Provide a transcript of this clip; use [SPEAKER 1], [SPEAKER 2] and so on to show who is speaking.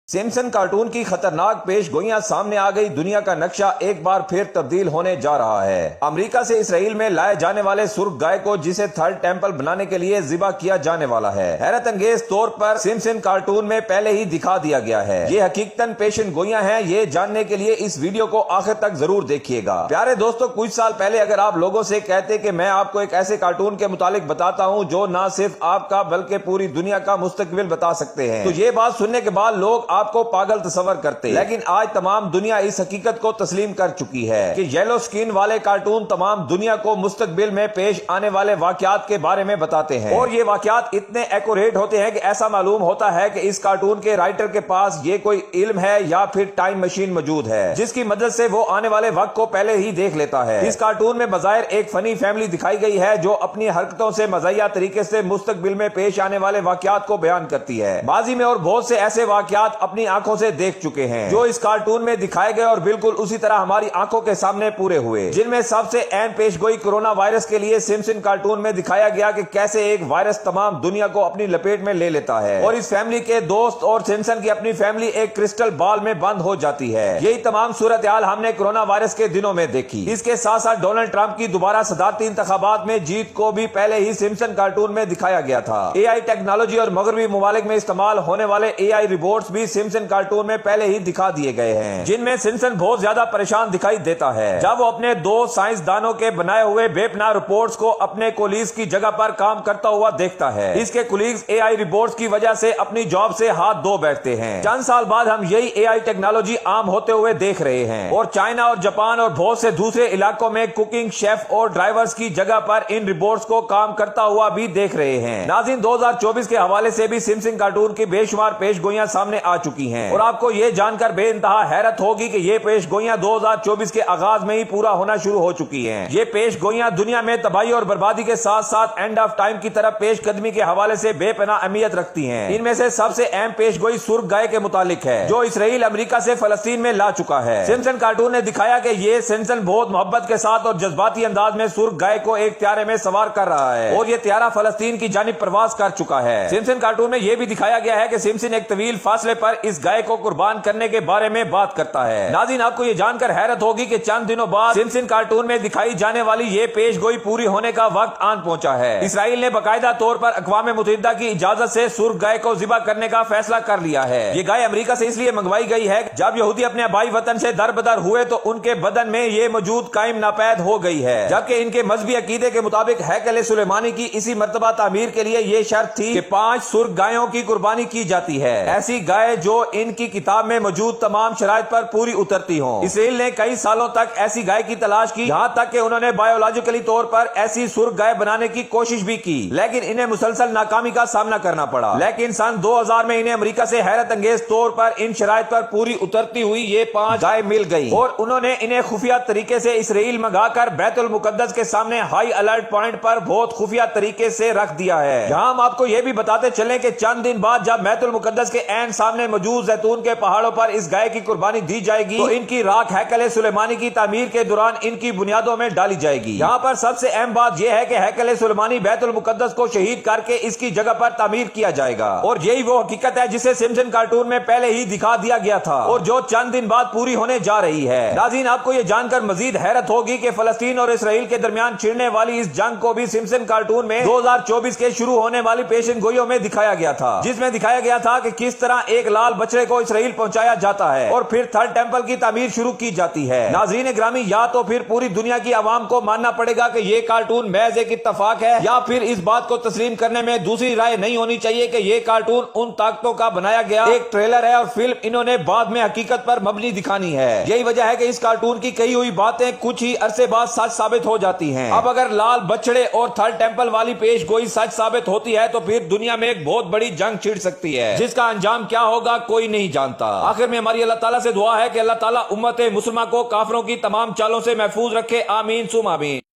[SPEAKER 1] Simpson cartoon کی خطرناک پیش گوئیاں سامنے آ گئی۔ دنیا کا نقشہ ایک بار پھر تبدیل ہونے جا رہا ہے۔ امریکہ سے اسرائیل میں لائے جانے والے سرخ گائے کو جسے تھرڈ ٹیمپل بنانے کے لیے ذبح کیا جانے والا ہے، حیرت انگیز طور پر سمپسن کارٹون میں پہلے ہی دکھا دیا گیا ہے۔ یہ حقیقتاً پیشن گوئیاں ہیں، یہ جاننے کے لیے اس ویڈیو کو آخر تک ضرور دیکھیے گا۔ پیارے دوستو، کچھ سال پہلے اگر آپ لوگوں سے کہتے کہ میں آپ کو ایک ایسے کارٹون کے متعلق بتاتا ہوں جو نہ صرف آپ کا بلکہ پوری دنیا کا مستقبل بتا سکتے ہیں، تو یہ بات سننے کے بعد لوگ آپ کو پاگل تصور کرتے۔ لیکن آج تمام دنیا اس حقیقت کو تسلیم کر چکی ہے کہ یلو سکین والے کارٹون تمام دنیا کو مستقبل میں پیش آنے والے واقعات کے بارے میں بتاتے ہیں، اور یہ واقعات اتنے ایکوریٹ ہوتے ہیں کہ ایسا معلوم ہوتا ہے کہ اس کارٹون کے رائٹر کے پاس یہ کوئی علم ہے یا پھر ٹائم مشین موجود ہے جس کی مدد سے وہ آنے والے وقت کو پہلے ہی دیکھ لیتا ہے۔ اس کارٹون میں بظاہر ایک فنی فیملی دکھائی گئی ہے جو اپنی حرکتوں سے مزاحیہ طریقے سے مستقبل میں پیش آنے والے واقعات کو بیان کرتی ہے۔ ماضی میں اور بہت سے ایسے واقعات اپنی آنکھوں سے دیکھ چکے ہیں جو اس کارٹون میں دکھائے گئے اور بالکل اسی طرح ہماری آنکھوں کے سامنے پورے ہوئے، جن میں سب سے اہم پیش گوئی کورونا وائرس کے لیے سمپسن کارٹون میں دکھایا گیا کہ کیسے ایک وائرس تمام دنیا کو اپنی لپیٹ میں لے لیتا ہے اور اس فیملی کے دوست اور سمپسن کی اپنی فیملی ایک کرسٹل بال میں بند ہو جاتی ہے۔ یہی تمام صورتحال ہم نے کورونا وائرس کے دنوں میں دیکھی۔ اس کے ساتھ ساتھ ڈونلڈ ٹرمپ کی دوبارہ صدارتی انتخابات میں جیت کو بھی پہلے ہی سمپسن کارٹون میں دکھایا گیا تھا۔ اے آئی ٹیکنالوجی اور مغربی ممالک میں استعمال ہونے والے اے آئی روبوٹس بھی سمپسن کارٹون میں پہلے ہی دکھا دیے گئے ہیں، جن میں سمپسن بہت زیادہ پریشان دکھائی دیتا ہے جب وہ اپنے دو سائنسدانوں کے بنائے ہوئے بے پناہ روبوٹس کو اپنے کولیگز کی جگہ پر کام کرتا ہوا دیکھتا ہے۔ اس کے کولیگز اے آئی روبوٹس کی وجہ سے اپنی جاب سے ہاتھ دھو بیٹھتے ہیں۔ چند سال بعد ہم یہی اے آئی ٹیکنالوجی عام ہوتے ہوئے دیکھ رہے ہیں اور چائنا اور جاپان اور بہت سے دوسرے علاقوں میں کوکنگ، شیف اور ڈرائیورز کی جگہ پر ان روبوٹس کو کام کرتا ہوا بھی دیکھ رہے ہیں۔ ناظرین، 2024 کے حوالے سے بھی سمپسن کارٹون کی بے شمار پیش گوئیاں سامنے آ چکی ہیں اور آپ کو یہ جان کر بے انتہا حیرت ہوگی کہ یہ پیش گوئیاں 2024 کے آغاز میں ہی پورا ہونا شروع ہو چکی ہیں۔ یہ پیش گوئیاں دنیا میں تباہی اور بربادی کے ساتھ ساتھ اینڈ آف ٹائم کی طرف پیش قدمی کے حوالے سے بے پناہ اہمیت رکھتی ہیں۔ ان میں سے سب سے اہم پیش گوئی سرخ گائے کے متعلق ہے جو اسرائیل امریکہ سے فلسطین میں لا چکا ہے۔ سمپسن کارٹون نے دکھایا کہ یہ سمپسن بہت محبت کے ساتھ اور جذباتی انداز میں سرخ گائے کو ایک طیارے میں سوار کر رہا ہے اور یہ طیارہ فلسطین کی جانب پرواز کر چکا ہے۔ سمپسن کارٹون میں یہ بھی دکھایا گیا ہے کہ سمپسن ایک طویل فاصلے پر اس گائے کو قربان کرنے کے بارے میں بات کرتا ہے۔ ناظرین، آپ کو یہ جان کر حیرت ہوگی کہ چند دنوں بعد سمپسن کارٹون میں دکھائی جانے والی یہ پیش گوئی پوری ہونے کا وقت آن پہنچا ہے۔ اسرائیل نے باقاعدہ طور پر اقوام متحدہ کی اجازت سے سرخ گائے کو ذبح کرنے کا فیصلہ کر لیا ہے۔ یہ گائے امریکہ سے اس لیے منگوائی گئی ہے جب یہودی اپنے آبائی وطن سے دربدر ہوئے تو ان کے بدن میں یہ موجود قائم ناپید ہو گئی ہے، جبکہ ان کے مذہبی عقیدے کے مطابق ہیکل سلیمانی کی اسی مرتبہ تعمیر کے لیے یہ شرط تھی کہ 5 سرخ گایوں کی قربانی کی جاتی ہے، ایسی گائے جو ان کی کتاب میں موجود تمام شرائط پر پوری اترتی ہوں۔ اسرائیل نے کئی سالوں تک ایسی گائے کی تلاش کی، یہاں تک کہ انہوں نے بایولوجیکلی طور پر ایسی سرخ گائے بنانے کی کوشش بھی کی، لیکن انہیں مسلسل ناکامی کا سامنا کرنا پڑا۔ لیکن سن 2000 میں انہیں امریکہ سے حیرت انگیز طور پر ان شرائط پر پوری اترتی ہوئی یہ 5 گائے مل گئی اور انہوں نے انہیں خفیہ طریقے سے اسرائیل منگا کر بیت المقدس کے سامنے ہائی الرٹ پوائنٹ پر بہت خفیہ طریقے سے رکھ دیا ہے۔ یہاں ہم آپ کو یہ بھی بتاتے چلیں کہ چند دن بعد جب بیت المقدس کے عین سامنے موجود زیتون کے پہاڑوں پر اس گائے کی قربانی دی جائے گی تو ان کی راکھ ہیکل سلیمانی کی تعمیر کے دوران ان کی بنیادوں میں ڈالی جائے گی۔ یہاں پر سب سے اہم بات یہ ہے کہ ہیکل سلیمانی بیت المقدس کو شہید کر کے اس کی جگہ پر تعمیر کیا جائے گا اور یہی وہ حقیقت ہے جسے سمپسن کارٹون میں پہلے ہی دکھا دیا گیا تھا اور جو چند دن بعد پوری ہونے جا رہی ہے۔ ناظرین، آپ کو یہ جان کر مزید حیرت ہوگی کہ فلسطین اور اسرائیل کے درمیان چھڑنے والی اس جنگ کو بھی سمپسن کارٹون میں 2024 کے شروع ہونے والی پیشن گوئیوں میں دکھایا گیا تھا، جس میں دکھایا گیا تھا کہ کس طرح ایک لال بچڑے کو اسرائیل پہنچایا جاتا ہے اور پھر تھرڈ ٹیمپل کی تعمیر شروع کی جاتی ہے۔ ناظرین گرامی، یا تو پھر پوری دنیا کی عوام کو ماننا پڑے گا کہ یہ کارٹون محض ایک اتفاق ہے، یا پھر اس بات کو تسلیم کرنے میں دوسری رائے نہیں ہونی چاہیے کہ یہ کارٹون ان طاقتوں کا بنایا گیا ایک ٹریلر ہے اور فلم انہوں نے بعد میں حقیقت پر مبنی دکھانی ہے۔ یہی وجہ ہے کہ اس کارٹون کی کہی ہوئی باتیں کچھ ہی عرصے بعد سچ ثابت ہو جاتی ہیں۔ اب اگر لال بچڑے اور تھرڈ ٹیمپل والی پیش گوئی سچ ثابت ہوتی ہے تو پھر دنیا میں ایک بہت بڑی جنگ چھڑ سکتی ہے جس کا انجام کیا ہوگا کوئی نہیں جانتا۔ آخر میں ہماری اللہ تعالیٰ سے دعا ہے کہ اللہ تعالیٰ امت مسلمہ کو کافروں کی تمام چالوں سے محفوظ رکھے، آمین ثم آمین۔